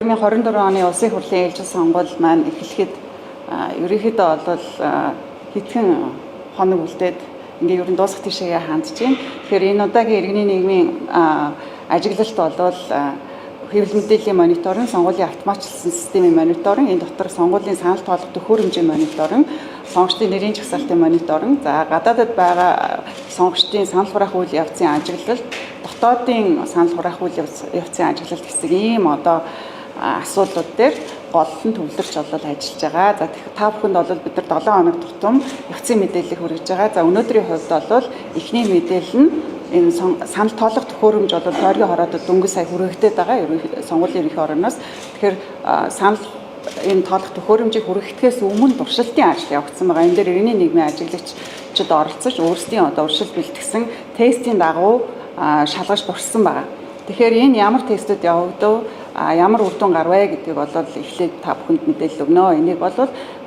2024 оны улсын хурлын ээлжил сонгуул маань эхлэхэд ерөнхийдөө бол хэдхэн хоног үлдээд ингээ ер нь дуусах тийшээ хандж байна. Тэгэхээр энэ удаагийн иргэний нийгмийн ажиглалт бол хэвлэл мэдээллийн мониторинг, сонгуулийн автоматжуулсан системийн мониторинг, энэ дотор сонгуулийн санал тоолох төхөөрөмжийн мониторинг, сонгогчдын нэрийн жагсаалтын мониторинг, за гадаадд байгаа сонгогчдын санал хураах үйл явцын ажиглалт, дотоодын санал хураах үйл явцын ажиглалт гэсэн ийм асуудлууд дээр гол нь төвлөрч ажиллаж байгаа. За та бүхэнд бол бид нар 7 хоног тутам явцын мэдээлэл хүргэж байгаа. За өнөөдрийн хувьд бол эхний мэдээлэл нь энэ санал тоолох төхөөрөмж бол тойргийн хороодод дөнгөж сая хүргэгдээд байгаа. Сонгуулийн ерөнхий орноос. Тэгэхээр санал энэ тоолох төхөөрөмжийг хүргэхдээс өмнө туршилтын ажил явагдсан байгаа. Энэ дээр иргэний нийгмийн ажиглагчид оролцож өөрсдийн уршил бэлтгэсэн тестийн дагуу шалгаж туршсан байгаа. Тэгэхээр энэ ямар тестүүд явагдав, ямар үр дүн гарвэ гэдгийг бол эхлээд та бүхэнд мэдээлэл өгнө. Энийг бол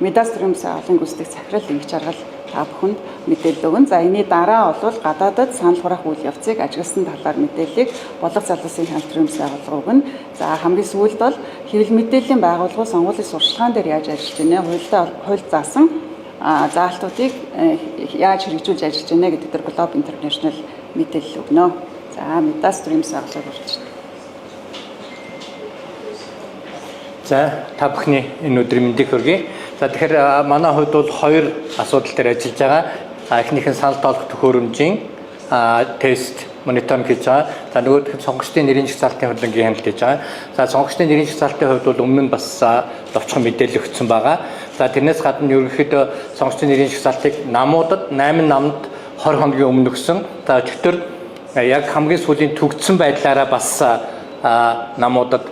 Медастрымс олон гүйцэтгэх захирал нэгж аргал та бүхэнд мэдээлэл өгнө. За энэний дараа бол гадаадд санал хураах үйл явцыг ажигласан талаар мэдээллийг Болго залуусын хамтрымс байгууллага өгнө. За хамгийн сүүлд бол хэвлэл мэдээллийн байгууллага сонгуулийн сурчлагын дээр яаж ажиллаж байна, хууль заасан заалтуудыг яаж хэрэгжүүлж ажиллаж байна гэдэг дээр Globe International мэдээлэл өгнө. За Медастрымс байгууллага урьдчилан. За та бүхний энэ өдрийн мэндийг хүргэе. За тэгэхээр манай хувьд бол хоёр асуудал дээр ажиллаж байгаа. Эхнийх нь санал тоолох төхөөрөмжийн тест мониторинг хийж байгаа. За нөгөөх нь сонгогчдын нэрийн жагсаалтын хөдөлгөөний хяналт хийж байгаа. За сонгогчдын нэрийн жагсаалтын хувьд бол өмнө нь бас товчхон мэдээлэл өгсөн байгаа. За тэрнээс гадна ерөнхийдөө сонгогчдын нэрийн жагсаалтыг намуудад 8 намд 20 хоногийн өмнө өгсөн. За өчигдөр яг хамгийн сүүлийн төгссөн байдлаараа бас намуудад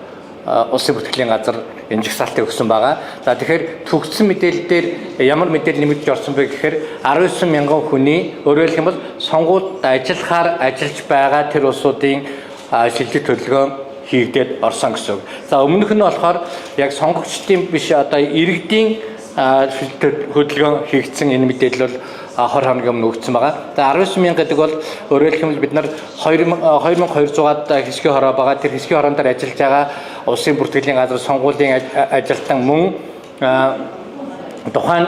улсын бүртгэлийн газар энэ жагсаалтыг өгсөн байгаа. За тэгэхээр төгссөн мэдээлэл дээр ямар мэдээлэл нэмэгдэж орсон бэ гэхээр 19 мянган хүний өөрөөр хэлбэл сонгуульд ажиллахаар ажиллаж байгаа тэр улсуудын шилдэг төлөвлөгөө хийгдээд орсон гэсэн үг. За өмнөх нь болохоор яг сонгогчдын биш иргэдийн шилдэг хөдөлгөөн хийгдсэн энэ мэдээлэл бол 20 хоногийн өмнө өгсөн байгаа. За 19 мянга гэдэг бол өөрөөр хэлбэл бид нар 2200-аад хэсгийн хороо байгаа. Тэр хэсгийн хороон дээр ажиллаж байгаа улсын бүртгэлийн газар сонгуулийн ажилтан мөн тухайн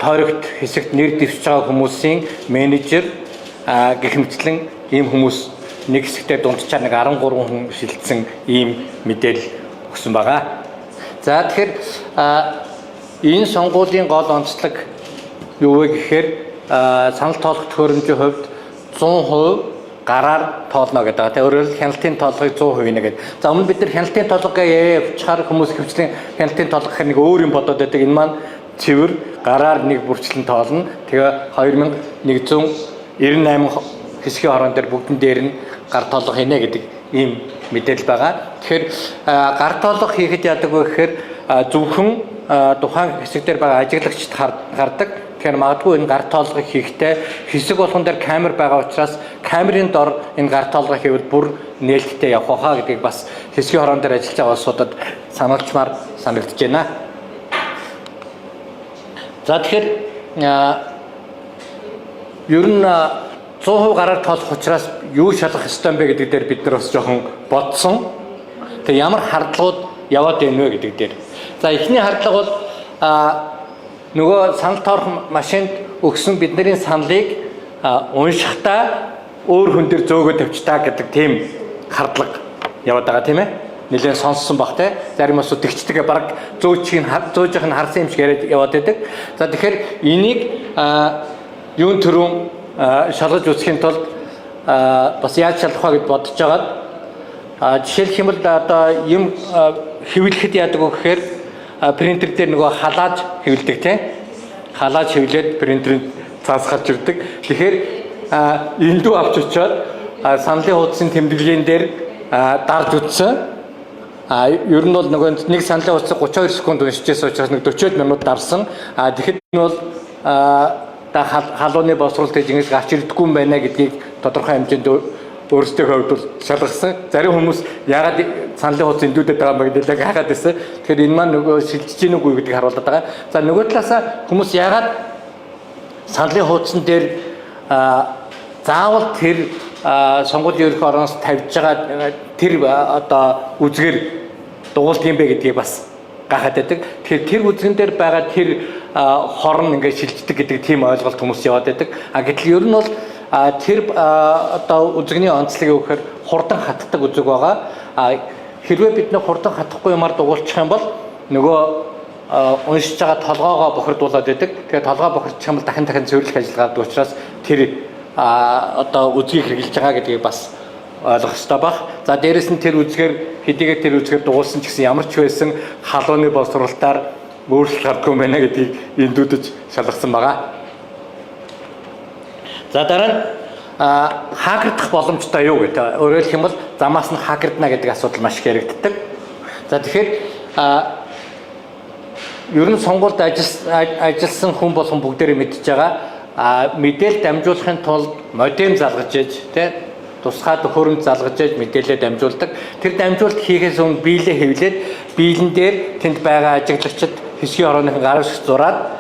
тойрогт хэсэгт нэр дэвшиж байгаа хүмүүсийн менежер гэх мэтлэн ийм хүмүүс нэг хэсэгтээ дундчаар нэг 13 хүн шилжсэн ийм мэдээлэл өгсөн байгаа. За тэгэхээр энэ сонгуулийн гол онцлог юу вэ гэхээр санал тоолох төхөөрөмжийн хувьд 100% гараар тоолно гэдэг. Тэгээ өөрөөр хэлбэл хяналтын тоолгыг 100% нэ гэдэг. За өмнө бид нар хяналтын тоолгыг явуулчихаар хүмүүс хөвчлэн хяналтын тоолго гэх нэг өөр юм бодоод байдаг. Энэ маань цэвэр гараар нэг бүрчлэн тоолно. Тэгээ 2198 хэсгийн хорон дээр бүгдэн дээр нь гар тоолго хийнэ гэдэг ийм мэдээлэл байгаа. Тэгэхээр гар тоолго хийхэд яадаг вэ гэхээр зөвхөн тухайн хэсэг дээр байгаа ажиглагчид гардаг. Тэгэхээр магадгүй энэ гар тоолгыг хийхдээ хэсэг болгон дээр камер байгаа учраас камерын дор энэ гар тоолгыг хийвэл бүр нээлттэй явах хаа гэдгийг бас хэсгийн хорон дээр ажиллаж байгаа улсуудад сануулчмаар санагдаж байна. За тэгэхээр ер нь 100% гараар тоолох учраас юу шалгах ёстой юм бэ гэдэг дээр бид нар бас жоохон бодсон. Тэгээ ямар хардлагууд яваад байна вэ гэдэг дээр. За эхний хардлага бол нөгөө санал тоолох машинд өгсөн бидний саналыг уншихдаа өөр хүн дээр зөөгөө тавьчтаа гэдэг тийм хардлага яваад байгаа тийм ээ. Нэлээд сонссон баг те. Зарим усуд тэгчдэг баг зөөжих нь харсан юм шиг яриад яваад байдаг. За тэгэхээр энийг юун төрүн шалгаж үзэхийн тулд бас яаж шалгах вэ гэж бодож байгаад жишээлх юм бол одоо юм хэвлэхэд яадаг вэ гэхээр принтер дээр нөгөө халааж хэвлэдэг тийм халааж хэвлээд принтерэнд цаас гарч ирдэг. Тэгэхээр эндүү авч очиод саналын хуудсын тэмдэглэлийн дээр дарж үтсэн. Ер нь бол нөгөө нэг саналын хуудсыг 32 секунд уншижсэн учраас нэг 40 минут дарсан. Тэгэхэд энэ бол халууны боловсролт гэж ингэж гарч ирдэггүй юм байна гэдгийг тодорхой хэмжээнд өөрсдөө хувьд бол шалгасан. Зарим хүмүүс яагаад саналын хуудас эндүүдэд байгаа юм бэ гэдэг хайгаад байсан. Тэгэхээр энэ маань нөгөө шилжиж гин үгүй гэдгийг харуулдаг байгаа. За нөгөө талаасаа хүмүүс яагаад саналын хуудсан дээр заавал тэр сонгуулийн ерөнхий ороноос тавьж байгаа тэр одоо үзгээр дугуулт юм бэ гэдгийг бас гахаад байдаг. Тэгэхээр тэр үзэгэн дээр байгаа тэр хорн ингээд шилждэг гэдэг тийм ойлголт хүмүүс яваад байдаг. Гэтэл ер нь бол тэр одоо үзэгний онцлог юу гэхээр хурдан хатдаг үзэг байгаа. Хэрвээ бид нэг хурдан хатахгүй юмар дугуулчих юм бол нөгөө уншиж байгаа толгоогоо бохирдуулаад байдаг. Тэгэхээр толгоо бохирдчих юм бол дахин цэвэрлэх ажиллагаа гардаг учраас тэр одоо үзгийг хэрэгжилж байгаа гэдгийг бас ойлгох хэрэгтэй баг. За дээрэс нь тэр үзгээр хэдийгээр тэр үзгээр дугуулсан ч гэсэн ямар ч байсан халууны боловсруулалтаар өөрчлөлт гардгүй юм байна гэдгийг эндүүдэж шалгасан байгаа. За дараа нь хакердах боломжтой юу гэдэг. Өөрөөр хэлэх юм бол замаас нь хакердна гэдэг асуудал маш их яригддаг. За тэгэхээр ер нь сонгуульд ажилласан хүн болгон бүгдээрээ мэдж байгаа. Мэдээлэл дамжуулахын тулд модем залгаж ээж тий тусгай төхөөрөмж залгаж ээж мэдээлэлээ дамжуулдаг. Тэр дамжуулалт хийхээс өмнө биелээ хэвлээд биелэн дээр тэнд байгаа ажиглагчид хэсгийн орооныхон гар шиг зураад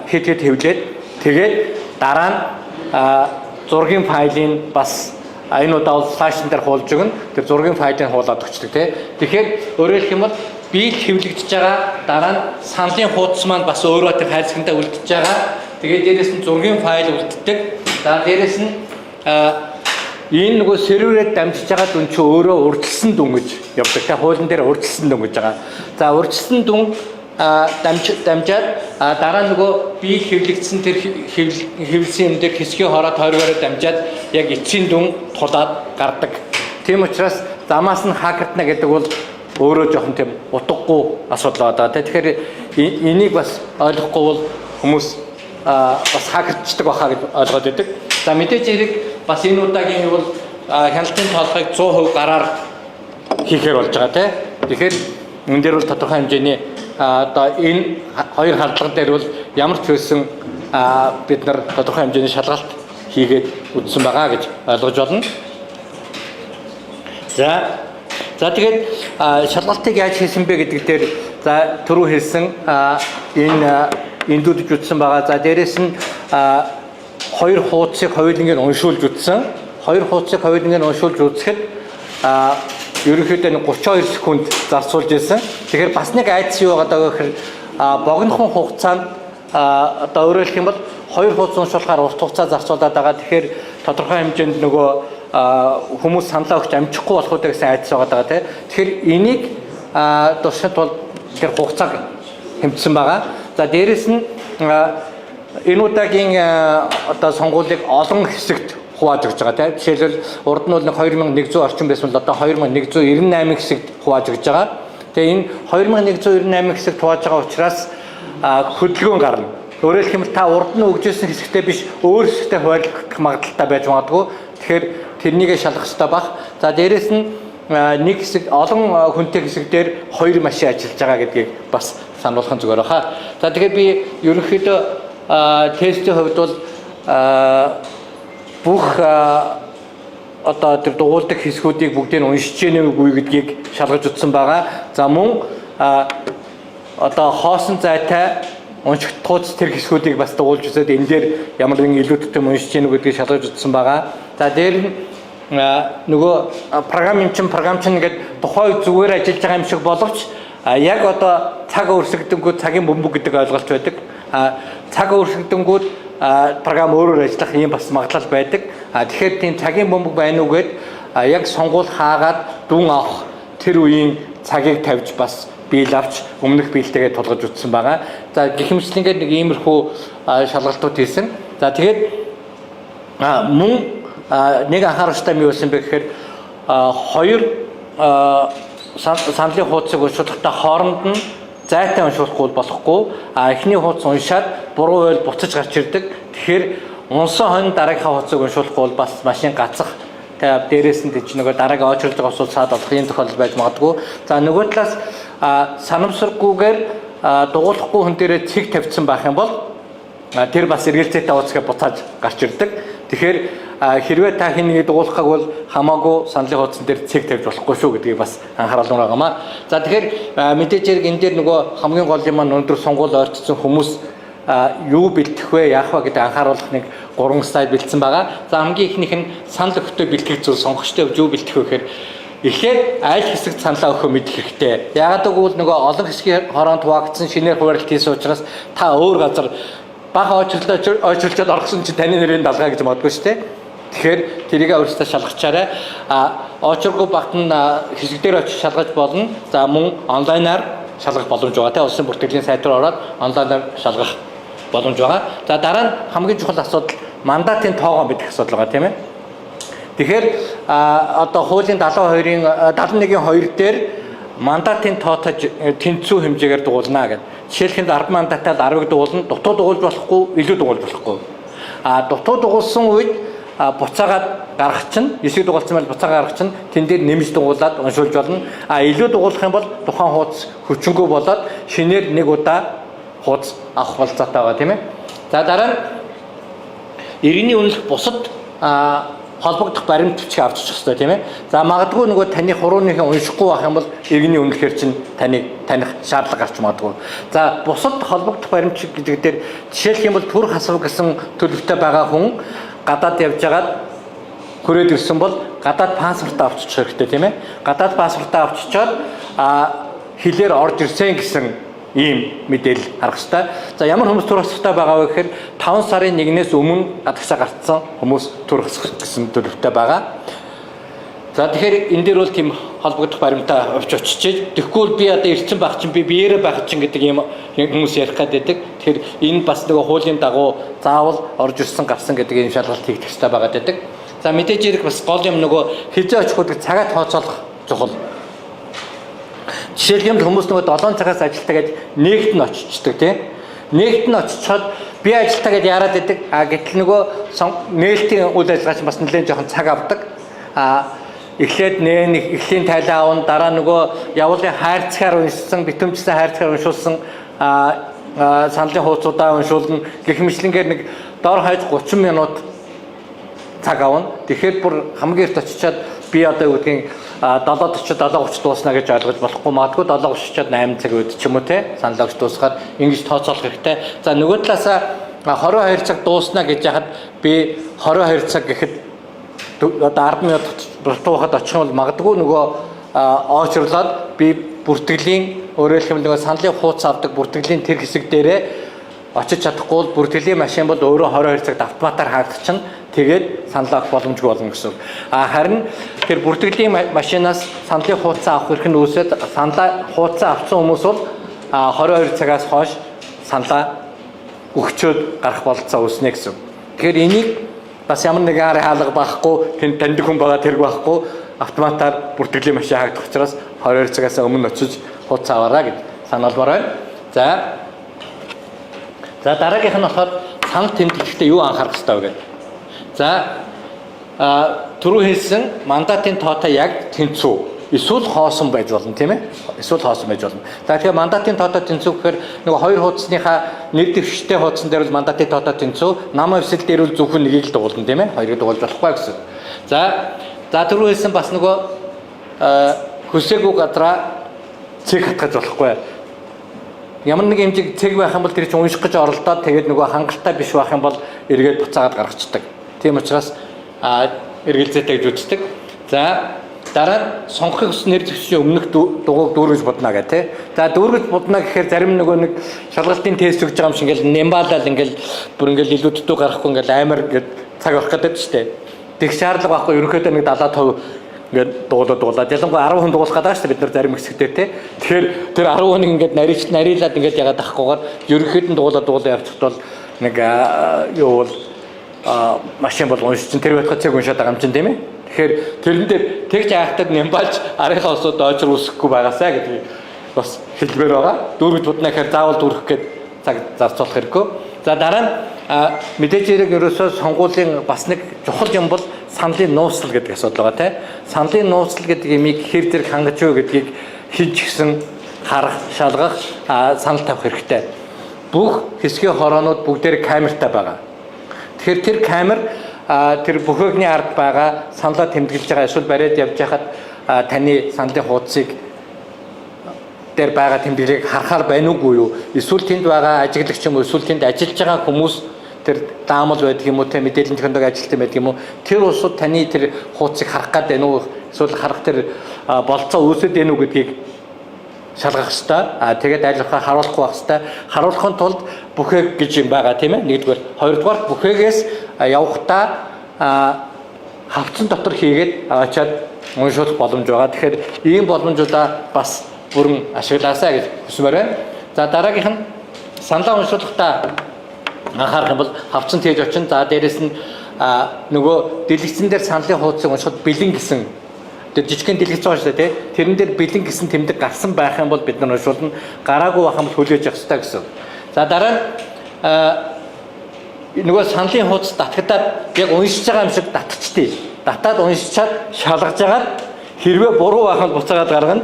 хэд хэвлээд тэгээд дараа нь зургийн файлыг бас энэ удаа флашн дээр хуулж өгнө. Тэр зургийн файлыг хуулаад өгчдөг тий. Тэгэхээр өөрөөр хэлэх юм бол биел хэвлэгдэж байгаа дараа нь саналын хуудас маань бас өөрөө тэр хайрцагтай үлдчихэж байгаа. Тэгээд дээрэс нь зургийн файл үлддэг. За дээрэс нь энэ нөгөө серверээр дамжиж байгаа дүн чи өөрөө урьдчилсан дүн гэж явдаг. Тэ хуулийн дээр урьдчилсан дүн гэж байгаа. За урьдчилсан дүн дамжаад дараа нөгөө биел хэвлэгдсэн тэр хэвлсэн юм дээр хэсгийн хороо тойргоороо дамжаад яг эцсийн дүн тулаад гардаг. Тийм учраас замаас нь хакердна гэдэг бол өөрөө жоохон тийм утгагүй асуудал байгаа. Тэгэхээр энийг бас ойлгохгүй бол хүмүүс бас хакерчдаг байхаа гэж ойлгоод байдаг. За мэдээж хэрэг бас энэ удаагийн юу бол хяналтын тоолгыг 100% гараар хийхээр болж байгаа тийм. Тэгэхээр энэ дээр бол тодорхой хэмжээний одоо энэ хоёр хардлага дээр бол ямар ч байсан бид нар тодорхой хэмжээний шалгалт хийгээд үзсэн байгаа гэж ойлгож байна. За тэгээд шалгалтыг яаж хийсэн бэ гэдэг дээр за түрүү хэлсэн энэ эндүүдж үтсэн байгаа. За дээрэс нь хоёр хуудсыг хоёуланг нь уншуулж үтсэн. Хоёр хуудсыг хоёуланг нь уншуулж үзэхэд ерөнхийдөө 32 секунд зарцуулж ирсэн. Тэгэхээр бас нэг айдас юу байгаа гэхээр богинохон хугацаанд одоо өөрөөр хэлэх юм бол хоёр хуудас уншуулахаар урт хугацаа зарцуулаад байгаа. Тэгэхээр тодорхой хэмжээнд нөгөө хүмүүс саналаа өгч амжихгүй болох үү гэсэн айдас байгаа тийм. Тэгэхээр энийг дуршихад бол тэр хугацааг хэмжсэн байгаа. За дээрэс нь энэ удаагийн одоо сонгуулийг олон хэсэгт хувааж өгч байгаа тийм. Жишээлбэл урд нь бол 2100 орчим байсан бол одоо 2198 хэсэгт хувааж өгч байгаа. Тэгээ энэ 2198 хэсэгт хувааж байгаа учраас хөдөлгөөн гарна. Өөрөөр хэлэх юм та урд нь өгжсэн хэсэгтээ биш өөр хэсэгтээ хуваалгах магадлалтай байж магадгүй. Тэгэхээр тэрнийг шалгах хэрэгтэй баг. За дээрэс нь нэг хэсэг олон хүнтэй хэсэг дээр хоёр машин ажиллаж байгаа гэдгийг бас сануулах нь зүгээр баха. За тэгэхээр би ерөнхийдөө тестийн хувьд бол бүх одоо тэр дугуйлдаг хэсгүүдийг бүгдийг уншиж гэнэ үгүй гэдгийг шалгаж утсан байгаа. За мөн одоо хоосон зайтай уншигдхууц тэр хэсгүүдийг бас дугуулж үзээд энэ дээр ямар нэгэн илүүтэйг уншиж гэнэ гэдгийг шалгаж утсан байгаа. За дээр нь нөгөө програмчин гэдэг тухай зүгээр ажиллаж байгаа юм шиг боловч яг одоо цаг өрсөлдөнгүүд цагийн бөмбөг гэдэг ойлголт байдаг. Цаг өрсөлдөнгүүд програм өөрөөр ажиллах юм бас магадлал байдаг. Тэгэхээр тийм цагийн бөмбөг байна уу гэд яг сонгуул хаагаад дүн авах тэр үеийн цагийг тавьж бас биел авч өмнөх биелтэйгээ тулгаж утсан байгаа. За гихмэчлэнгээр нэг иймэрхүү шалгалтууд хийсэн. За тэгээд мөн нэг анхааралтай юм юу байсан бэ гэхээр хоёр саналын хуудсыг уншуулахдаа хооронд нь зайтай уншуулахгүй болохгүй. Эхний хуудас уншаад буруу байл буцаж гарч ирдэг. Тэгэхээр унсан хонь дараагийнхаа хуудсыг уншуулахгүй бол бас машин гацах. Тэгээд дээрээс нь тийч нөгөө дараагийн очрлог усуул саад болох юм тохиолдол байж магадгүй. За нөгөө талаас санамсаргүйгээр дугуулахгүй хүн дээрээ цэг тавьсан байх юм бол тэр бас эргэлзээтэй ууцгээ буцааж гарч ирдэг. Тэгэхээр хэрвээ та хэнийг дугуулахаг бол хамаагүй саналын хуудсан дээр цэг тавьж болохгүй шүү гэдгийг бас анхааруулмаар байгаамаа. За тэгэхээр мэдээж хэрэг энэ дээр нөгөө хамгийн гол юм маань өнөөдөр сонгуул ойртсон хүмүүс юу бэлтэх вэ, яах вэ гэдэг анхааруулах нэг 3 слайд бэлдсэн байгаа. За хамгийн ихнийх нь санал өгтөө бэлтгэх зүйл сонгогчтой юу бэлтэх вэ гэхээр Эхлээд аль хэсэгт саналаа өгөхөө мэдэх хэрэгтэй. Яагаад гэвэл нөгөө олон хэсгийн хороонд хуваагдсан шинээр хуваарлт хийсэн учраас та өөр газар бага ойчрлоод орсон чинь таны нэрийн далгаа гэж бодгоо шүү дээ. Тэгэхээр тэрийг өөрөөсөө шалгачаарай. Очиргүй багт нь хэсэг дээр очиж шалгаж болно. За мөн онлайнаар шалгах боломж байгаа. Тэ улсын бүртгэлийн сайт руу ороод онлайнаар шалгах боломж байгаа. За дараа нь хамгийн чухал асуудал мандатын тоогоо мэдэх асуудал байгаа тийм ээ. Тэгэхээр одоо хуулийн 72-ын 71-ийн 2 дээр мандатын тоотой тэнцүү хэмжээгээр дугуулна гэдэг. Жишээлбэл 10 мандатаар 10-ыг дугуулна, дутуу дугуулж болохгүй, илүү дугуулж болохгүй. Дутуу дугуулсан үед буцаагаад гаргах чинь 9 дугуулсан байл буцаа гаргах чинь тэн дээр нэмж дугуулад уншуулж болно. Илүү дугуулах юм бол тухайн хуудас хүчингүй болоод шинээр нэг удаа хуудас авах болцоотой байгаа тийм ээ. За дараа нь иргэний үнэлэх бусад холбогдох баримт бичиг авчиж хэвчээ тийм ээ. За магадгүй нөгөө таны хурууныхаа уншихгүй байх юм бол иргэний үнэлэхээр чинь таних шаардлага гарч магадгүй. За бусад холбогдох баримт гэдэг дээр жишээлх юм бол төр хасав гэсэн төлөвтэй байгаа хүн гадаад явж байгаад хүрээд ирсэн бол гадаад паспортаа авчиж хэрэгтэй тийм ээ. Гадаад паспортаа авчичаад хилээр орж ирсэн гэсэн ийм мэдээлэл харах хэрэгтэй. За ямар хүмүүс төр хасахтай байгаа вэ гэхээр 5 сарын 1-ээс өмнө гадагшаа гарцсан хүмүүс төр хасах гэсэн төлөвтэй байгаа. За тэгэхээр энэ дээр бол тийм холбогдох баримтаа авч очиж. Тэгэхгүй бол би одоо ирсэн байх чинь би биеэрээ байх чинь гэдэг ийм хүмүүс ярих гэдэг. Тэгэхээр энэ бас нөгөө хуулийн дагуу заавал орж ирсэн гарсан гэдэг ийм шалгалт хийх хэрэгтэй байгаа гэдэг. За мэдээж хэрэг бас гол юм нөгөө хизээ очих гэдэг цагаа тооцоолох чухал. Жишээлбэл хүмүүс нөгөө 7 цагаас ажилтаа гэж нэгт нь очичдаг тийм. Нэгт нь очичоод би ажилтаа гэж яарад идэг. Гэтэл нөгөө нээлтийн үйл ажиллагаа чинь бас нэлээд жоохон цаг авдаг. Эхлээд эхлийн тайлаа авна, дараа нөгөө явуулын хайрцгаар уншсан, битэмжсэн хайрцгаар уншуулсан саналын хуудасуудаа уншуулна. Гэх мэтлэнгээр нэг дор хаяж 30 минут цаг авна. Тэгэхээр бүр хамгийн эрт очичоод би одоо юу гэдгийг 7:40 дуусна гэж ойлгож болохгүй. Магадгүй 7:30-аад 8 цаг үед ч юм уу те санал өгч дуусгаад ингэж тооцоолох хэрэгтэй. За нөгөө талаасаа 22 цаг дуусна гэж яхад би 22 цаг гэхэд одоо 10 минут дутуухад очих юм бол магадгүй нөгөө очрлоод би бүртгэлийн өөрөөр хэлбэл нөгөө саналын хуудас авдаг бүртгэлийн тэр хэсэг дээрээ очиж чадахгүй бол бүртгэлийн машин бол өөрөө 22 цагт автоматар хаагдчихна. Тэгээд санал авах боломжгүй болно гэсэн. Харин тэр бүртгэлийн машинаас саналын хуудасаа авах хэрэг нь үүсээд саналаа хуудасаа авсан хүмүүс бол 22 цагаас хойш саналаа өгчөөд гарах бололцоо үүснэ гэсэн. Тэгэхээр энийг бас ямар нэгэн арга хаалга байхгүй, таньдаг хүн байгаа тэрг байхгүй автоматар бүртгэлийн машин хаагдах учраас 22 цагаас өмнө очиж хуудас аваарай гэж санаалмаар байна. За дараагийнх нь болохоор санал тэмдэглэхдээ юу анхаарах хэрэгтэй вэ гэдэг. За түрүү хэлсэн мандатын тоотой яг тэнцүү эсвэл хоосон байж болно тийм ээ. Эсвэл хоосон байж болно. За тэгэхээр мандатын тоотой тэнцүү гэхээр нөгөө хоёр хуудасныхаа нэр дэвшигчтэй хуудсан дээр бол мандатын тоотой тэнцүү, нам өвсөл дээр бол зөвхөн нэгийг л дугуулна тийм ээ. Хоёрыг дугуулж болохгүй гэсэн. За түрүү хэлсэн бас нөгөө хөсөөгүй газраа цэг хатгаж болохгүй. Ямар нэг хэмжээг цэг байх юм бол тэр чинь унших гэж оролдоод тэгээд нөгөө хангалттай биш байх юм бол эргээд буцаагаад гаргацдаг. Тийм учраас эргэлзээтэй гэж үздэг. За дараа нь сонгохыг хүссэн нэр дэвшигчийн өмнөх дугуйг дүүргэж бодно гэх тээ. За дүүргэж бодно гэхээр зарим нөгөө нэг шалгалтын тест өгж байгаа юм шиг ингээл нямбаалал ингээл бүр ингээл илүү дутуу гарахгүй ингээл амар гэд цаг авах гэдэг шүү дээ. Тэг шаардлага байхгүй ерөнхийдөө нэг 70% ингээд дуулаад ялангуяа 10 хүн дуулах гэдэг шүү дээ бид нар зарим хэсэгтэр тий. Тэгэхээр тэр 10 хүн ингээд нарийнлаад ингээд ягаад тахахгүйгээр ерөнхийдөө дуулаад явчихд бол нэг юу бол машин бол уншиж чинь тэр байтга цэг уншаад байгаа юм чинь тийм ээ. Тэгэхээр тэрэн дээр тэгж яахтад нямбалж арийнхаа усууд очир үсэхгүй байгаасаа гэдэг бас хэлбэр байгаа. Дүүргэж будна гэхээр заавал дүүрэх гээд цаг зарцуулах хэрэггүй. За дараа нь мэдээж хэрэг ерөөсөө сонгуулийн бас нэг чухал юм бол саналын нууцлал гэдэг асуудал байгаа тийм. Саналын нууцлал гэдэг имийг хэр зэрэг хангаж юу гэдгийг хийж гисэн харах, шалгах, санал тавих хэрэгтэй. Бүх хэсгийн хороонууд бүгдээр камертай байгаа. Тэгэхээр тэр камер тэр бүхэгний ард байгаа саналаа тэмдэглэж байгаа эсвэл бариад явж байхад таны саналын хуудсыг дээр байгаа тэмдэглэлийг харахаар байна уугүй юу? Эсвэл тэнд байгаа ажиглагч юм уу? Эсвэл тэнд ажиллаж байгаа хүмүүс тэр даамал байдаг юм уу те мэдээллийн технологи ажилтан байдаг юм уу тэр улсууд таны тэр хуудсыг харах гад байна уу эсвэл харах тэр болцоо үүсэт байна уу гэдгийг шалгах хэрэгтэй. Тэгээд айлхаа харуулахгүй байх хэрэгтэй. Харуулахын тулд бүхээг гэж юм байгаа тийм ээ. Нэгдүгээр, хоёрдугаар бүхээгээс явахдаа хавцсан дотор хийгээд аваачаад уншуулах боломж байгаа. Тэгэхээр ийм боломжуудаа бас бүрэн ашиглаасаа гэж хүсмээр байна. За дараагийнх нь саналаа уншуулахдаа анхаарах юм бол хавцсан тээж очин. За дээрэс нь нөгөө дэлгэцэн дээр саналын хуудсыг уншихад бэлэн гэсэн тэр жижигхэн дэлгэц байгаа шүү дээ. Тэрэн дээр бэлэн гэсэн тэмдэг гарсан байх юм бол бид нар уншуулна. Гараагүй байх юм бол хүлээж авах хэрэгтэй гэсэн. За дараа нь нөгөө саналын хуудас татгадаад яг уншиж байгаа юм шиг татчихтий. Татаад уншичаад шалгаж агаад хэрвээ буруу байх нь буцаагаад гаргана.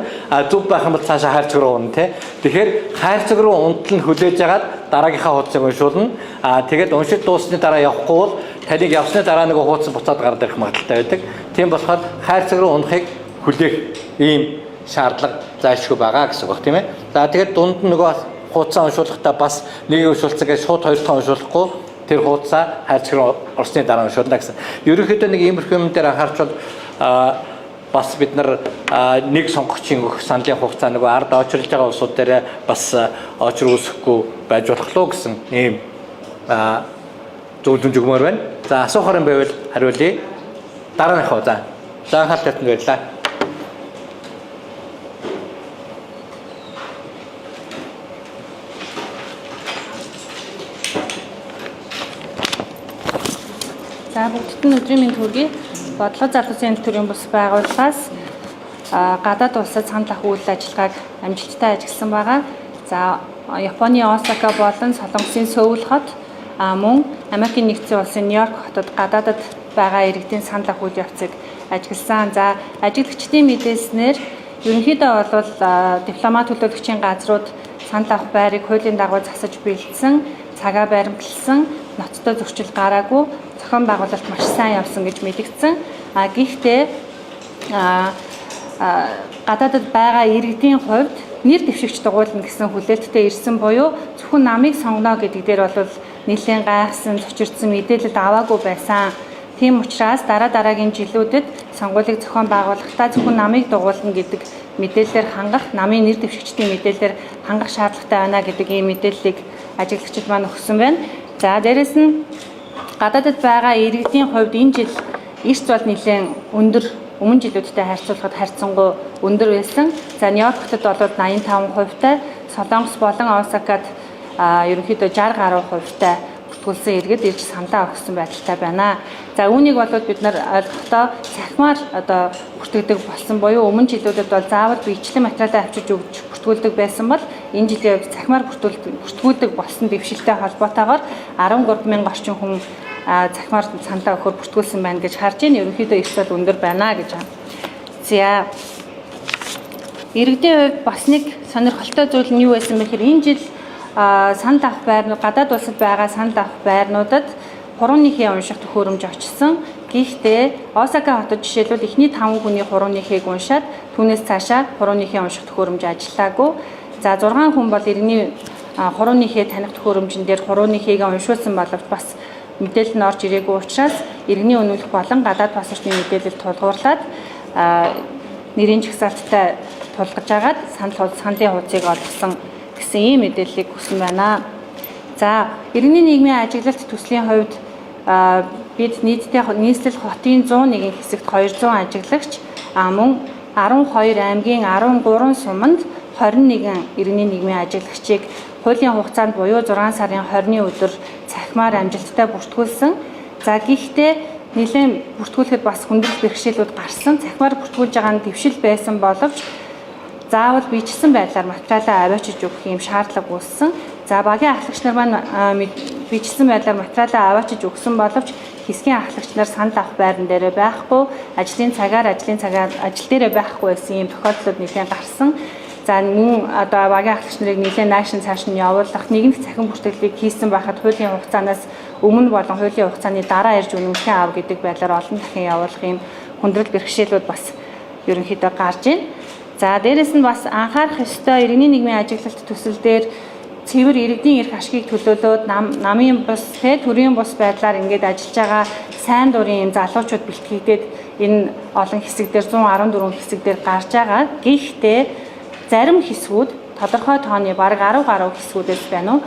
Зөв байх юм бол цаашаа хайрцаг руу унна тий. Тэгэхээр хайрцаг руу унтал нь хүлээж агаад дараагийнхаа хуудсыг уншуулна. Тэгээд уншиж дуусны дараа явахгүй бол таныг явсны дараа нэг хуудас буцаад гараад ирэх магадaltaй байдаг. Тийм болохоор хайрцаг руу унахыг хүлээх ийм шаардлага зайлшгүй байгаа гэсэн үг тийм ээ. За тэгээд дунд нь нөгөө хуудасаа уншуулахдаа бас нэг уншуулцаг гэж шууд хоёр дахь уншуулахгүй тэр хуудасаа хайрцаг руу орсны дараа уншуулна гэсэн. Ерөнхийдөө нэг иймэрхүү юм дээр анхаарчвал бас бид нар нэг сонгогчийн өгөх саналын хугацаа нөгөө ард очрлж байгаа улсууд дээр бас очир үүсэхгүй байж болох лөө гэсэн ийм зөвлөмж өгмөр байна. За асуухаар юм байвал хариулъя. Дараа нь хаа. За анхаарал татсан баярлалаа. За бүгдд нь өдрийн мэнд хүргэе. Бодлого залуусын төрийн бус байгууллагаас гадаад улсад санал авах үйл ажиллагааг амжилттай ажигласан байгаа. За Японы Осака болон Солонгосын Сөүл хот мөн Америкийн нэгдсэн улсын Нью-Йорк хотод гадаадад байгаа иргэдийн санал авах үйл явцыг ажигласан. За ажиглагчдын мэдээлснээр ерөнхийдөө бол дипломат төлөөлөгчийн газрууд санал авах байрыг хуулийн дагуу засаж бэлдсэн, цагаа баримтлсан, ноцтой зөрчил гараагүй зохион байгуулалт маш сайн явсан гэж мэдгдсэн. Гэхдээ гадаадад байгаа иргэдийн хувьд нэр дэвшигч дугуйлна гэсэн хүлээлттэй ирсэн буюу зөвхөн намыг сонгоно гэдэг дээр бол нэлээд гайхсан, зочирдсан мэдээлэл аваагүй байсан. Тийм учраас дараагийн жилүүдэд сонгуулийг зохион байгуулахдаа зөвхөн намыг дугуйлна гэдэг мэдээлэлээр хангах, намын нэр дэвшигчдийн мэдээлэлээр хангах шаардлагатай байна гэдэг ийм мэдээллийг ажиглагчид маань өгсөн байна. За дээрэс нь гадаадад байгаа иргэдийн хувьд энэ жил эрс бол нэлээд өндөр, өмнө жилүүдтэй харьцуулахад харьцангуй өндөр байсан. За Нью-Йорк хотод бол 85%-тай, Солонгос болон Осакад ерөнхийдөө 60 гаруй хувьтай бүртгүүлсэн иргэд ирж саналаа өгсөн байдалтай байна. За үүнийг бол бид нар ойлгохдоо цахимаар бүртгэдэг болсон буюу өмнө жилүүдэд бол заавал биечлэн материалаа авчирч өгч бүртгүүлдэг байсан бол энэ жилийн үед цахимаар бүртгүүлдэг болсон дэвшилтэй холбоотойгоор 13,000 орчим хүн цахимаар саналаа өгөхөөр бүртгүүлсэн байна гэж харж байна. Ерөнхийдөө эрс бол өндөр байна гэж байна. За иргэдийн хувьд бас нэг сонирхолтой зүйл нь юу байсан бэ гэхээр энэ жил санал авах байрнууд, гадаад улсад байгаа санал авах байрнуудад хурууныхээ унших төхөөрөмж очсон. Гэхдээ Осака хотод жишээлбэл эхний 5 хүний хурууныхийг уншаад түүнээс цаашаа хурууныхээ унших төхөөрөмж ажиллаагүй. За 6 хүн бол иргэний хурууныхээ таних төхөөрөмжн дээр хурууныхийг уншуулсан боловч бас мэдээлэл нь орж ирээгүй учраас иргэний үнэлэх болон гадаад паспортын мэдээлэл тулгуурлаад нэрийн жагсаалттай тулгаж агаад саналын хуудсыг олгосон гэсэн ийм мэдээллийг хүсэн байна. За иргэний нийгмийн ажиглалт төслийн хувьд бид нийтдээ нийслэл хотын 101 хэсэгт 200 ажиглагч мөн 12 аймгийн 13 суманд 21 иргэний нийгмийн ажиглагчийг хуулийн хугацаанд буюу 6 сарын 20-ны өдөр цахимаар амжилттай бүртгүүлсэн. За гэхдээ нэлээд бүртгүүлэхэд бас хүндрэл бэрхшээлүүд гарсан. Цахимаар бүртгүүлж байгаа нь дэвшил байсан боловч заавал биечлсэн байдлаар материалаа аваачиж өгөх юм шаардлага үүссэн. За багийн ахлагч нар маань биечлсэн байдлаар материалаа аваачиж өгсөн боловч хэсгийн ахлагч нар санал авах байран дээрээ байхгүй, ажил дээрээ байхгүй байсан юм тохиолдлууд нэлээд гарсан. За мөн багийн ахлагч нарыг нэлээд наашин цааш нь явуулах, нэгэнт цахим бүртгэлийг хийсэн байхад хуулийн хугацаанаас өмнө болон хуулийн хугацааны дараа ирж үнэмшин ав гэдэг байдлаар олон дахин явуулах юм хүндрэл бэрхшээлүүд бас ерөнхийдөө гарч байна. За дээрэс нь бас анхаарах ёстой иргэний нийгмийн ажиглалт төсөл дээр цэвэр иргэдийн эрх ашгийг төлөөлөөд намын бус төрийн бус байдлаар ингээд ажиллаж байгаа сайн дурын залуучууд бэлтгэгдээд энэ олон хэсэг дээр 114 хэсэг дээр гарч байгаа. Гэхдээ зарим хэсгүүд тодорхой тооны бараг 10 гаруй хэсгүүдээс байна уу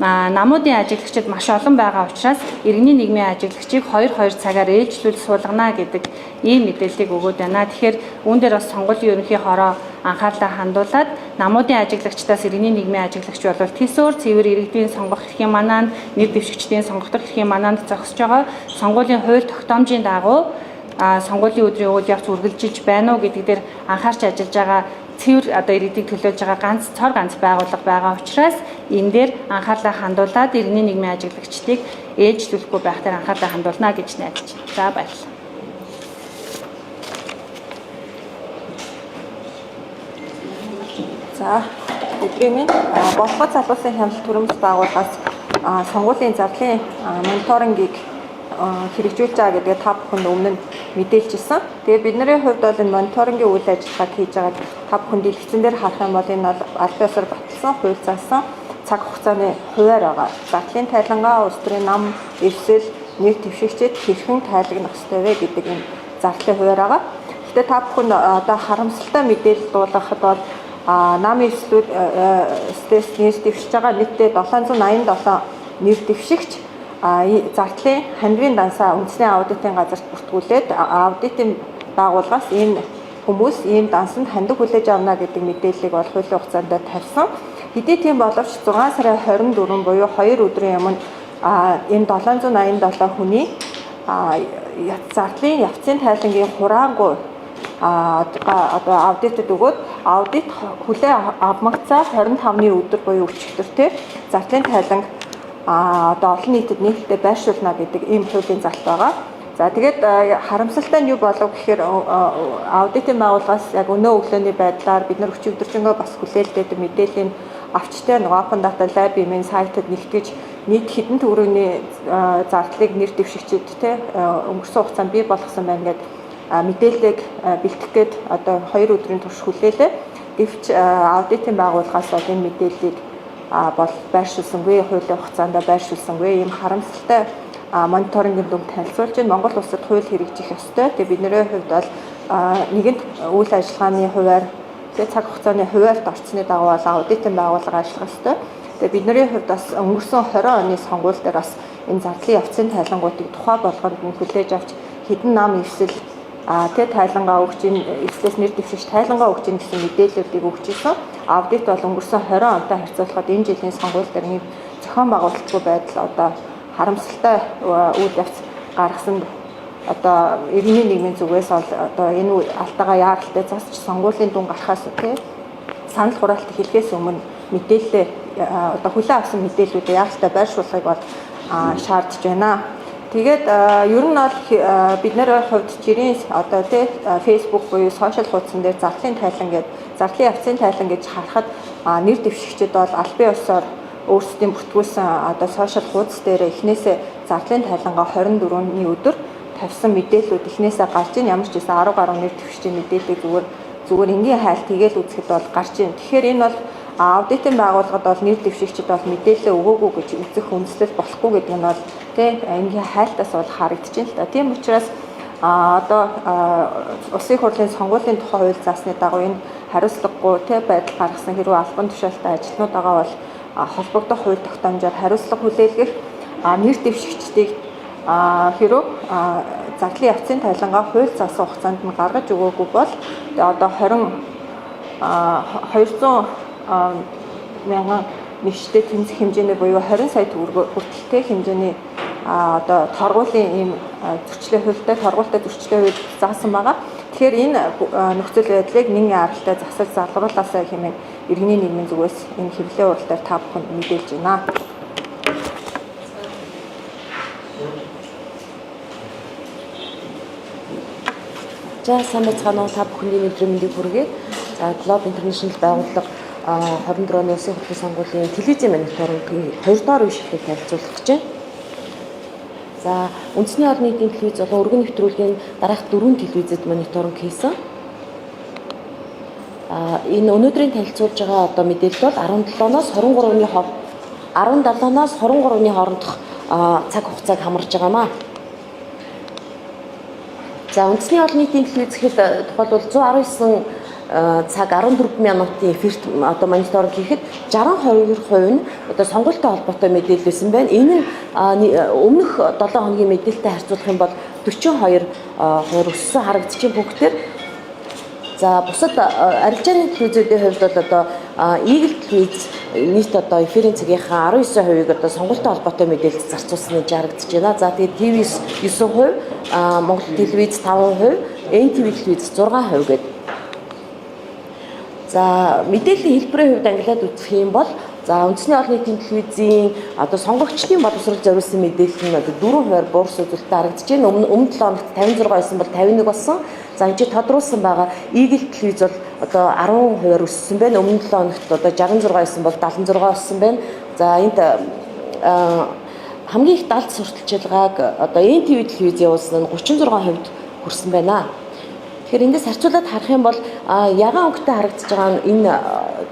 намуудын ажиглагчид маш олон байгаа учраас иргэний нийгмийн ажиглагчийг 2 цагаар ээлжлүүл суулгана гэдэг ийм мэдээллийг өгөөд байна. Тэгэхээр үүн дээр бас сонгуулийн ерөнхий хороо анхаарлаа хандуулад намуудын ажиглагчдаас иргэний нийгмийн ажиглагч болвол төсөөр цэвэр иргэдийн сонгох эрхийн манаанд нэр дэвшигчдийн сонгох эрхийн манаанд зогсож байгаа сонгуулийн хууль тогтоомжийн дагуу сонгуулийн өдрийн үйл явц үргэлжилж байна уу гэдэг дээр анхаарч ажиллаж байгаа цэвэр одоо иргэдийг төлөөлж байгаа ганц байгууллага байгаа учраас энэ дээр анхаарлаа хандуулад иргэний нийгмийн ажиглагчдыг ээлжлүүлэхгүй байх дээр анхаарлаа хандуулна гэж найдаж байна. За баярлалаа. За өдрийн Болгоо залуусын хяналт төрөмс байгууллагаас сонгуулийн зардлын мониторингийг хэрэгжүүлж байгаа гэдгээ та бүхэнд өмнө нь мэдээлжсэн. Тэгээ бидний хувьд бол энэ мониторингийн үйл ажиллагааг хийж байгаа та бүхэн дэлгэцэн дээр харах юм бол энэ бол аль биесээр баталсан, хууль заасан цаг хугацааны хуваар байгаа. Зардлын тайлангаа, улс төрийн нам, эрсэл, нэр дэвшигчид хэрхэн тайлагнах ёстой вэ гэдэг энэ зардлын хуваар байгаа. Гэхдээ та бүхэн одоо харамсалтай мэдээлэл дуулгахад бол нам эрслүүд нэр дэвшиж байгаа нийтдээ 787 нэр дэвшигч зардлын хандивын дансаа үндэсний аудитын газарт бүртгүүлээд аудитын байгууллагаас энэ хүмүүс ийм дансанд хандив хүлээж авна гэдэг мэдээллийг бол хуулийн хугацаанд тавьсан. Хэдий тийм боловч 6 сарын 24 буюу 2 өдрийн өмнө энэ 787 хүний зардлын явцын тайлангийн хураангуй одоо аудитэд өгөөд аудит хүлээ авмагцаа 25-ны өдөр буюу өчигдөртөө зардлын тайланг одоо олон нийтэд нээлттэй байршуулна гэдэг ийм хуулийн залт байгаа. За тэгээд харамсалтай нь юу болов гэхээр аудитын байгууллагаас яг өнөө өглөөний байдлаар бид нар өчигдөржингөө бас хүлээлттэй мэдээллийн авчтай Open Data Lab имэн сайтад нэгтгэж нийт хэдэн төгрөгийн зардлыг нэр дэвшигчид өнгөрсөн хугацаанд бий болгосон байна гэдэг мэдээллийг бэлтгэх гээд одоо 2 өдрийн турш хүлээлээ. Гэвч аудитын байгууллагаас бол энэ мэдээллийг бол байршуулсангүй, хуулийн хугацаанд байршуулсангүй ийм харамсалтай мониторингийн дүнг танилцуулж байна. Монгол улсад хууль хэрэгжих ёстой. Тэгээ бидний хувьд бол нэгэнт үйл ажиллагааны хуваар тэгээ цаг хугацааны хуваарьт орцсны дагуу бол аудитын байгууллага ажиллах ёстой. Тэгээ бидний хувьд бас өнгөрсөн 20 оны сонгууль дээр бас энэ зардлын явцын тайлангуудыг тухай болгонд нь хүлээж авч хэдэн нам эвсэл тэгээ тайлангаа өгч ин эвслээс нэр дэвшигч тайлангаа өгч ин гэсэн мэдээллүүдийг өгч ирсэн. Аудит бол өнгөрсөн 20 онтой харьцуулахад энэ жилийн сонгууль дээр нэг зохион байгуулалтгүй байдал одоо харамсалтай үйл явц гаргасан одоо иргэний нийгмийн зүгээс бол одоо энэ алтайгаа яаралтай засч сонгуулийн дүн гарахаас тий санал хураалт хэлхээс өмнө мэдээлэл одоо хүлээн авсан мэдээллүүдээ яаралтай байршуулахыг бол шаардж байна. Тэгээд ер нь бол бид нэр хувьд жирийн одоо тий Facebook буюу сошиал хуудсан дээр зардлын тайлан гэдэг зардлын явцын тайлан гэж харахад нэр дэвшигчид бол аль бие усаар өөрсдийн бүртгүүлсэн одоо сошиал хуудас дээр эхнээсээ зардлын тайлангаа 24-ний өдөр тавьсан мэдээллүүд эхнээсээ гарч ийн ямар ч гэсэн 10 гаруй нэр дэвшигчийн мэдээллийг зүгээр энгийн хайл тэгээл үзэхэд бол гарч ийн. Тэгэхээр энэ бол аудитын байгууллагад бол нэр дэвшигчид бол мэдээлэл өгөөгүй гэж үзэх үндэслэл болохгүй гэдэг нь бол тий энгийн хайлтаас бол харагдчихээн л та. Тийм учраас одоо улсын хурлын сонгуулийн тухай хууль заасны дагуу энэ хариуцлагагүй тий байдал гаргасан хэрвээ албан тушаалтай ажилтнууд байгаа бол холбогдох хууль тогтоомжоор хариуцлага хүлээлгэх нэр дэвшигчдийг хэрвээ зардлын явцын тайлангаа хууль заасан хугацаанд нь гаргаж өгөөгүй бол одоо 200 мянган нэгжтэй тэнцэх хэмжээний буюу 20 сая төгрөг хүртэлтэй хэмжээний одоо торгуулийн ийм зөрчлийн хуультай торгуультай зөрчлийн хууль заасан байгаа. Тэгэхээр энэ нөхцөл байдлыг нэгэн аргалтай засаж залруулаасаа хэмээн иргэний нийгмийн зүгээс энэ хэвлэлийн уралдаар та бүхэнд мэдээлж байна. За сайн байцгаана уу та бүхний өдрийн мэндийг хүргэе. За Globe International байгууллага 24 оны улсын хурлын сонгуулийн телевизийн мониторингийн 2 дугаар үешлэлийг танилцуулах гэж байна. За үндэсний олон нийтийн телевиз болон өргөн нэвтрүүлгийн дараах 4 телевизэд мониторинг хийсэн. энэ өнөөдрийн танилцуулж байгаа одоо мэдээлэл бол 17-ноос 23-ны 17-ноос 23-ны хоорондох цаг хугацааг хамарж байгаамаа. За үндэсний олон нийтийн телевиз гэхэд тухайлбал 119 цаг 14 минутын эфирт одоо мониторинг хийхэд 62% нь одоо сонгуультай холбоотой мэдээлэл байсан байна. Энэ нь өмнөх 7 хоногийн мэдээлэлтэй харьцуулах юм бол 42% өссөн харагдчихын бүгдээр. За бусад арилжааны телевизүүдийн хувьд бол одоо Eagle телевиз нийт одоо эфирийн цагийнхаа 19%-ийг одоо сонгуультай холбоотой мэдээлэлд зарцуулсан гэж харагдаж байна. За тэгээд ТV 9%, Монгол телевиз 5%, NTV телевиз 6% гэдэг. За мэдээллийн хэлбэрийн хувьд ангилаад үзэх юм бол за үндэсний олон нийтийн телевизийн одоо сонгогчдын боловсрол зориулсан мэдээлэл нь одоо 4% буурс үзүүлэлттэй харагдаж байна. Өмнө 7 хоногт 56 байсан бол 51 болсон. За энэ ч тодруулсан байгаа. Eagle телевиз бол одоо 10% өссөн байна. Өмнө 7 хоногт одоо 66 байсан бол 76 болсон байна. За энд хамгийн их далд сурталчилгааг одоо NTV телевиз явуулсан нь 36% хүрсэн байна. Тэгэхээр эндээс харьцуулаад харах юм бол ягаан өнгөтэй харагдаж байгаа нь энэ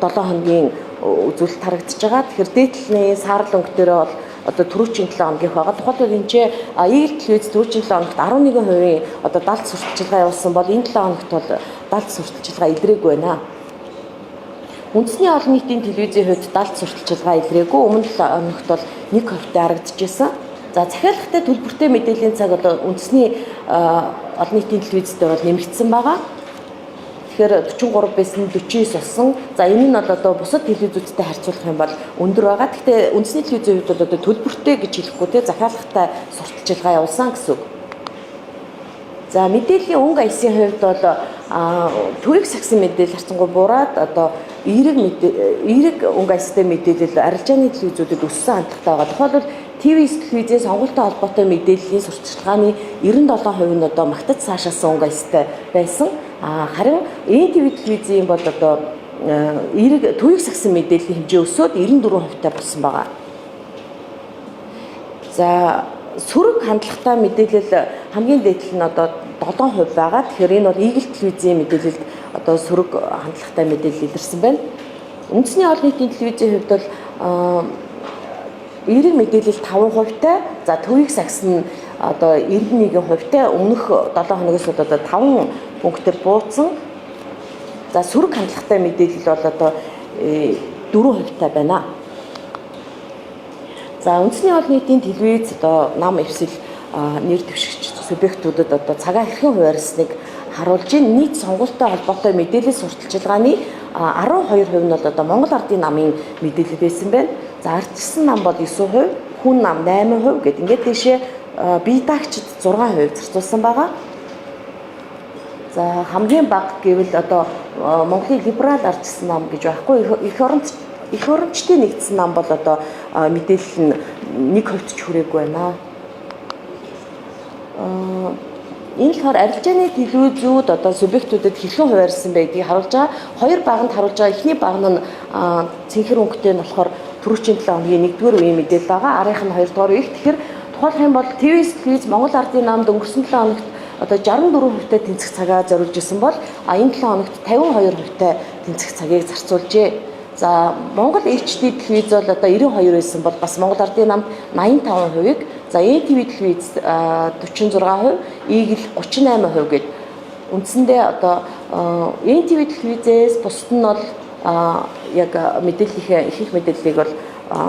7 хоногийн үзүүлэлт харагдаж байгаа. Тэгэхээр дээдлэний саарл өнгөтөрөө бол одоо түрүүчийн 7 хоногийнх байгаа. Тухайлбал энэ Eagle телевиз түрүүчийн 7 хоногт 11% одоо далд сурталчилгаа явуулсан бол энэ 7 хоногт бол далд сурталчилгаа илрээгүй байна. Үндэсний олон нийтийн телевизийн хувьд далд сурталчилгаа илрээгүй. Өмнө 7 хоногт бол 1%-тэй харагдаж байсан. За захиалгатай төлбөртэй мэдээллийн цаг одоо үндэсний олон нийтийн телевизээр бол нэмэгдсэн байгаа. Тэгэхээр 43 байсан 49 болсон. За энэ нь бол одоо бусад телевизүүдтэй харьцуулах юм бол өндөр байгаа. Гэхдээ үндэсний телевизийн хувьд бол одоо төлбөртэй гэж хэлэхгүй те захиалгатай сурталчилгаа явуулсан гэсэн үг. За мэдээллийн өнгө аясын хувьд бол төвийг сагсан мэдээлэл харцангуй буураад одоо эерэг өнгө аястай мэдээлэл арилжааны телевизүүдэд өссөн хандлагатай байгаа. Тухайлбал ТV9 телевизийн сонгуультай холбоотой мэдээллийн сурталчилгааны 97% нь одоо магтаж цаашаасан өнгө аястай байсан. Харин NTV телевизийн бол одоо эерэг төвийг сагсан мэдээллийн хэмжээ өсөөд 94%-тай болсон байгаа. За сөрөг хандлагатай мэдээлэл хамгийн дээдл нь одоо 7% байгаа. Тэгэхээр энэ бол Eagle телевизийн мэдээлэлд одоо сөрөг хандлагатай мэдээлэл илэрсэн байна. Үндэсний олон нийтийн телевизийн хувьд бол эерэг мэдээлэл 5%-тай, за төвийг сагсан одоо 91%-тай өмнөх 7 хоногоос одоо 5 пунктээр буутсан. За сөрөг хандлагатай мэдээлэл бол одоо 4%-тай байна. За үндэсний олон нийтийн телевиз одоо нам эвсэл нэр дэвшигч субъектүүдэд одоо цагаан хэрхэн хуваарлсныг харуулж нийт сонгуультай холбоотой мэдээлэл сурталчилгааны 12% нь бол одоо Монгол Ардын намын мэдээлэл байсан байна. За ардчилсан нам бол 9%, хүн нам 8% гэдэг. Ингээд тийшээ бие даагчид 6% зарцуулсан байгаа. За хамгийн бага гэвэл одоо Монголын либерал ардчилсан нам гэж байхгүй. Их орончдын нэгдсэн нам бол одоо мэдээлэл нь 1% ч хүрээгүй байна. Энэ болохоор арилжааны телевизүүд одоо субъектүүдэд хэрхэн хуваарлсан байдгийг харуулж байгаа. Хоёр баганд харуулж байгаа. Эхний баг нь цэнхэр өнгөтэй нь болохоор түрүүчийн 7 хоногийн 1-р үеийн мэдээлэл байгаа. Арийнх нь 2-р үеийг. Тэгэхээр тухайлх юм бол ТV9 телевиз Монгол Ардын намд өнгөрсөн 7 хоногт одоо 64%-тай тэнцэх цагаа зориулж исэн бол энэ 7 хоногт 52%-тай тэнцэх цагийг зарцуулжээ. За Монгол HD телевиз бол одоо 92 байсан бол бас Монгол Ардын намд 85%-ийг, за NTV телевиз 46%, Eagle 38% гээд үндсэндээ одоо NTV телевизээс бусд нь бол яг мэдээллийнхээ ихэнх мэдээллийг бол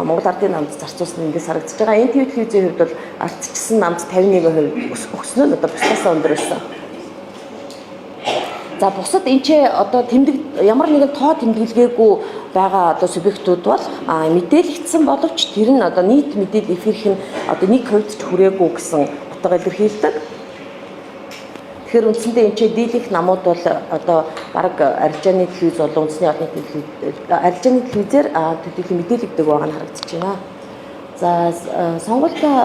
Монгол Ардын намд зарцуулсан эндээс харагдаж байгаа. NTV телевизийн хувьд бол ардчилсан намд 51% өгсөн нь одоо бусдаас өндөр байсан. За бусад энэчээ одоо ямар нэгэн тоо тэмдэглэгээгүй байгаа одоо субъектүүд бол мэдээлэгдсэн боловч тэр нь одоо нийт мэдээлэл эфирх нь одоо 1% ч хүрээгүй гэсэн утга илэрхийлдэг. Тэгэхээр үндсэндээ энэчээ дийлэх намууд бол одоо бараг арилжааны телевиз болон үндэсний олон нийтийн арилжааны телевизээр төдийлөн мэдээлэгдэг байгаа нь харагдаж байна. За сонгуультай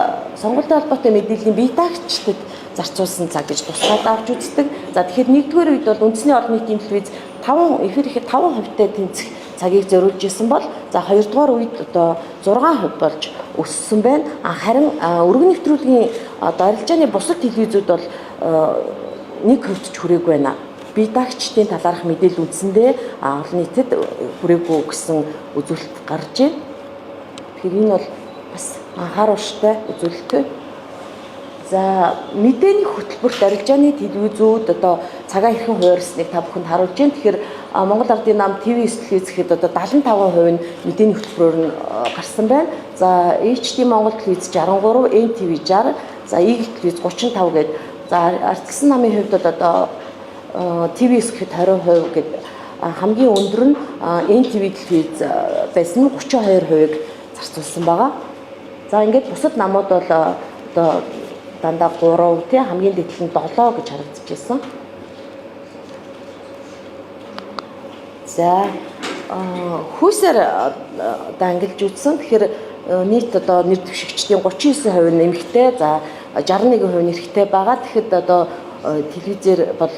холбоотой мэдээллийн бие даагчдад зарцуулсан цаг гэж тусгаад авч үздэг. За тэгэхээр нэгдүгээр үед бол үндэсний олон нийтийн телевиз 5%-тай тэнцэх цагийг зориулж исэн бол за хоёрдугаар үед одоо 6% болж өссөн байна. Харин өргөн нэвтрүүлгийн одоо арилжааны бусад телевизүүд бол 1% ч хүрээгүй байна. бие даагчдын талаарх мэдээлэл үндсэндээ олон нийтэд хүрээгүй гэсэн үзүүлэлт гарч байна. Тэгэхээр энэ бол бас анхааруулжтай үзүүлэлт. За мэдээний хөтөлбөрт арилжааны телевизүүд одоо цагаан хэрхэн хуваарсныг та бүхэнд харуулж байна. Тэгэхээр Монгол Ардын нам ТV9 телевизэхэд одоо 75% нь мэдээний хөтөлбөрөөр нь гарсан байна. За HD Монгол телевиз 63, NTV 60, за Eagle телевиз 35 гээд за ардчилсан намын хувьд одоо ТV9 гэхэд 20% гээд хамгийн өндөр нь NTV телевиз байсан 32%-ийг зарцуулсан байгаа. За ингээд бусад намууд бол одоо дандаа 3 тий хамгийн дээд нь 7 гэж харагдаж байсан. За хүйсээр одоо ангилж үзсэн. Тэгэхээр нийт одоо нэр дэвшигчдийн 39% нь эмэгтэй, за 61% нь эрэгтэй байгаа. Тэгэхэд одоо телевизээр бол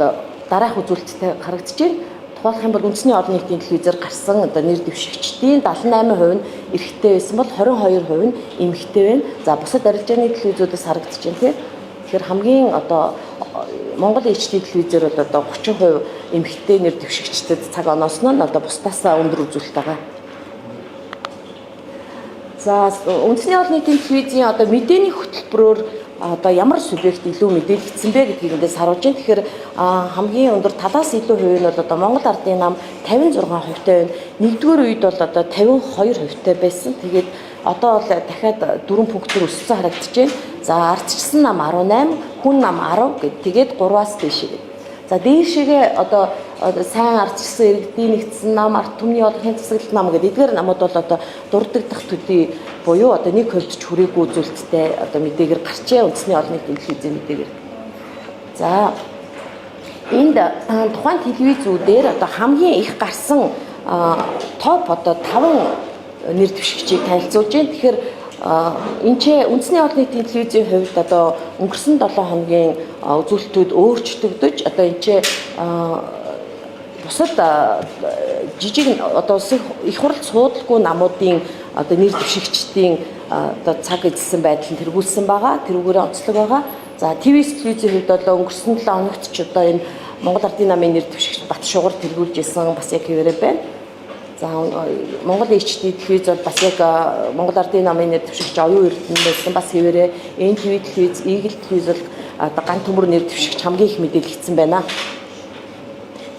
дараах үзүүлэлттэй харагдаж байна. Тухайлх юм бол үндэсний олон нийтийн телевизээр гарсан одоо нэр дэвшигчдийн 78% нь эрэгтэй байсан бол 22% нь эмэгтэй байна. За бусад арилжааны телевизүүдээс харагдаж байна тийм. Тэгэхээр хамгийн одоо Монгол HD телевизээр бол одоо 30% эмэгтэй нэр дэвшигчдэд цаг оноос нь одоо бусдаасаа өндөр үзүүлэлт байгаа. За үндэсний олон нийтийн телевизийн одоо мэдээний хөтөлбөрөөр одоо ямар субъект илүү мэдээлэгдсэн бэ гэдгийг эндээс харуулж байна. Тэгэхээр хамгийн өндөр талаас илүү хувь нь бол одоо Монгол Ардын нам 56% байна. Нэгдүгээр үед бол одоо 52% байсан. Тэгээд одоо бол дахиад 4 пунктээр өссөн харагдаж байна. За ардчилсан нам 18, хүн нам 10 гэд тэгээд 3-аас дээш. За дээшээгээ одоо сайн ардчилсан иргэдийн нэгдсэн нам, ард түмний олонхын засаглалт нам гэдэг эдгээр намууд бол одоо дурддагдах төдий буюу одоо нэг хувьд ч хүрээгүй үзүүлэлттэй одоо мэдээгээр гарчээ үндэсний олон нийтийн телевизийн мэдээгээр. За энд тухайн телевизүүдээр одоо хамгийн их гарсан топ одоо 5 нэр дэвшигчийг танилцуулж байна. Тэгэхээр энэ ч үндэсний олон нийтийн телевизийн хувьд одоо өнгөрсөн 7 хоногийн үзүүлэлтүүд өөрчлөгдөж одоо энэ ч бусад жижиг одоо их хурл суудалгүй намуудын одоо нэр дэвшигчдийн одоо цаг эзэлсэн байдал нь тэргүүлсэн байгаа. Тэрүүгээрээ онцлог байгаа. За ТV9 телевизийн хувьд бол өнгөрсөн 7 хоногт ч одоо энэ Монгол Ардын намын нэр дэвшигч Бат Шугар тэргүүлж исэн бас яг хэвээрээ байна. За Монгол HD телевиз бол бас яг Монгол Ардын намын нэр дэвшигч оюун эрдэнэ байсан бас хэвээрээ NTV телевиз, Eagle телевиз бол одоо ган төмөр нэр дэвшигч хамгийн их мэдээлэгдсэн байна.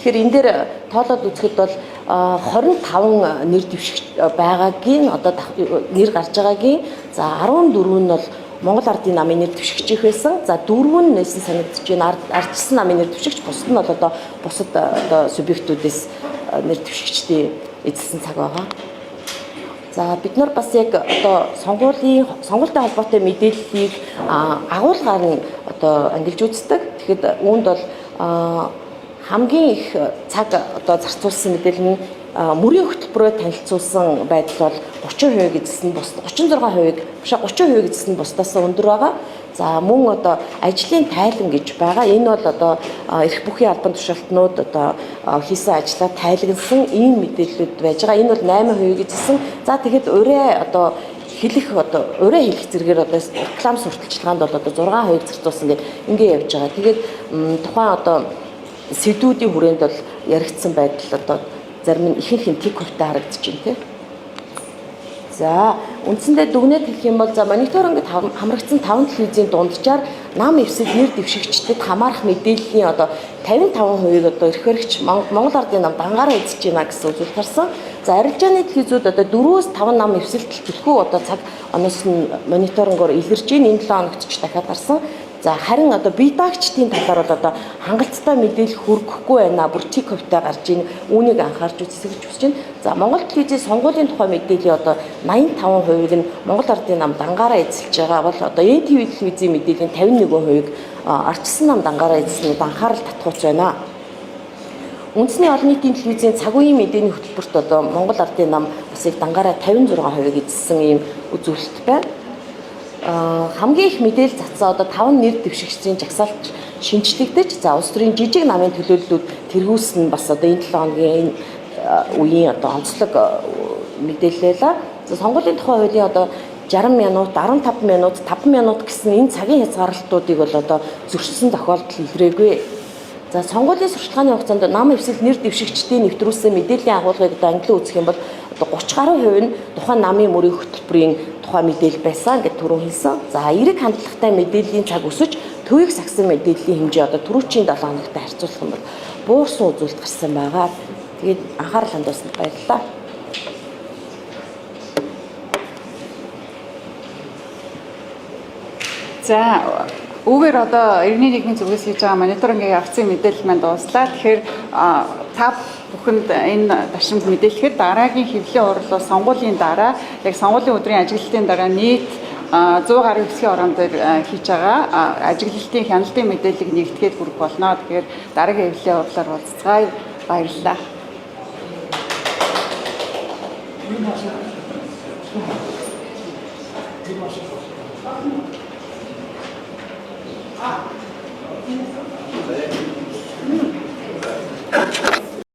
Тэгэхээр энэ дээр тоолоод үзэхэд бол 25 нэр дэвшигч байгаагийн одоо нэр гарч байгаагийн за 14 нь бол Монгол Ардын намын нэр дэвшигч байсан. За 4 нь нээсэн санагдаж байна. Ардчилсан намын нэр дэвшигч бусад нь бол одоо бусад одоо субъектүүдээс нэр дэвшигчдийн эзэлсэн цаг байгаа. За бид нар бас яг одоо сонгуультай холбоотой мэдээллийг агуулгаар нь одоо ангилж үздэг. Тэгэхэд үүнд бол хамгийн их цаг одоо зарцуулсан мэдээлэл нь мөрийн хөтөлбөрөөр танилцуулсан байдал бол 30% эзэлсэн бус 36%-ийг биш 30% эзэлсэн бусдаас өндөр байгаа. За мөн одоо ажлын тайлан гэж байгаа. Энэ бол одоо эрх бүхий албан тушаалтнууд одоо хийсэн ажлаа тайлагнсан ийм мэдээлэлүүд байж байгаа. Энэ бол 8% эзэлсэн. За тэгэхэд урай одоо хэлэх одоо урай хэлэх зэрэгээр одоо реклам сурталчилгаанд бол одоо 6% зарцуулсан гэх ингэ явж байгаа. Тэгээд тухайн одоо сэдвүүдийн хүрээнд бол яригдсан байдал одоо зарим нь ихэнх нь тик хувьтай харагдаж байна тийм. За үндсэндээ дүгнээд хэлэх юм бол за мониторингэд хамрагдсан 5 телевизийн дунджаар нам эвсэл нэр дэвшигчдэд хамаарах мэдээллийн одоо 55%-ийг одоо эрх баригч Монгол Ардын нам дангаараа эзэж байна гэсэн үзүүлэлт гарсан. За арилжааны телевизүүд одоо 4-5 нам эвсэлт төлхөө одоо цаг оноос нь мониторингоор илэрж байна. Энэ 7 хоногт ч дахиад гарсан. За харин одоо бие даагчдын талаар бол одоо хангалттай мэдээлэл хүргэхгүй байна. Бүр тик хувьтай гарч ийн үүнийг анхаарч үзэх гэж хүсэж байна. За Монгол телевизийн сонгуулийн тухай мэдээллийн одоо 85%-ийг нь Монгол Ардын нам дангаараа эзэлж байгаа бол одоо NTV телевизийн мэдээллийн 51%-ийг ардчилсан нам дангаараа эзэлснээр анхаарал татгууч байна. Үндэсний олон нийтийн телевизийн цаг үеийн мэдээний хөтөлбөрт одоо Монгол Ардын нам бас их дангаараа 56%-ийг эзэлсэн ийм үзүүлэлт байна. Хамгийн их мэдээлэл цацсан одоо 5 нэр дэвшигчдийн жагсаалт шинжлэгдэж за улс төрийн жижиг намын төлөөллүүд тэргүүлсэн бас одоо энэ 7 хоногийн үеийн одоо онцлог мэдээлэл байлаа. За сонгуулийн тухай хуулийн одоо 60 минут, 15 минут, 5 минут гэсэн энэ цагийн хязгаарлалтуудыг бол одоо зөрчсөн тохиолдол илрээгүй. За сонгуулийн сурталчилгааны хугацаанд нам эвсэл нэр дэвшигчдийн нэвтрүүлсэн мэдээллийн агуулгыг одоо англи үзэх юм бол одоо 30 гаруй хувь нь тухайн намын мөрийн хөтөлбөрийн тухайн мэдээлэл байсан гэж түрүү хэлсэн. За эерэг хандлагатай мэдээллийн цаг өсөж төвийг сагсан мэдээллийн хэмжээ одоо түрүүчийн 7 хоногтой харьцуулах юм бол буурсан үзүүлэлт гарсан байгаа. Тэгээд анхаарал хандуулсанд баярлалаа. За үүгээр одоо иргэний нийгмийн зүгээс хийж байгаа мониторингийн явцын мэдээлэл маань дууслаа. Тэгэхээр та бүхэнд энэ ташрамд мэдээлэхэд дараагийн хэвлэлийн урал бол сонгуулийн дараа яг сонгуулийн өдрийн ажиглалтын дараа нийт 100 гаруй хэсгийн орон дээр хийж байгаа ажиглалтын хяналтын мэдээллийг нэгтгэхэд хүрэх болно. Тэгэхээр дараагийн хэвлэлийн уралаар уулзцгаая. Баярлалаа.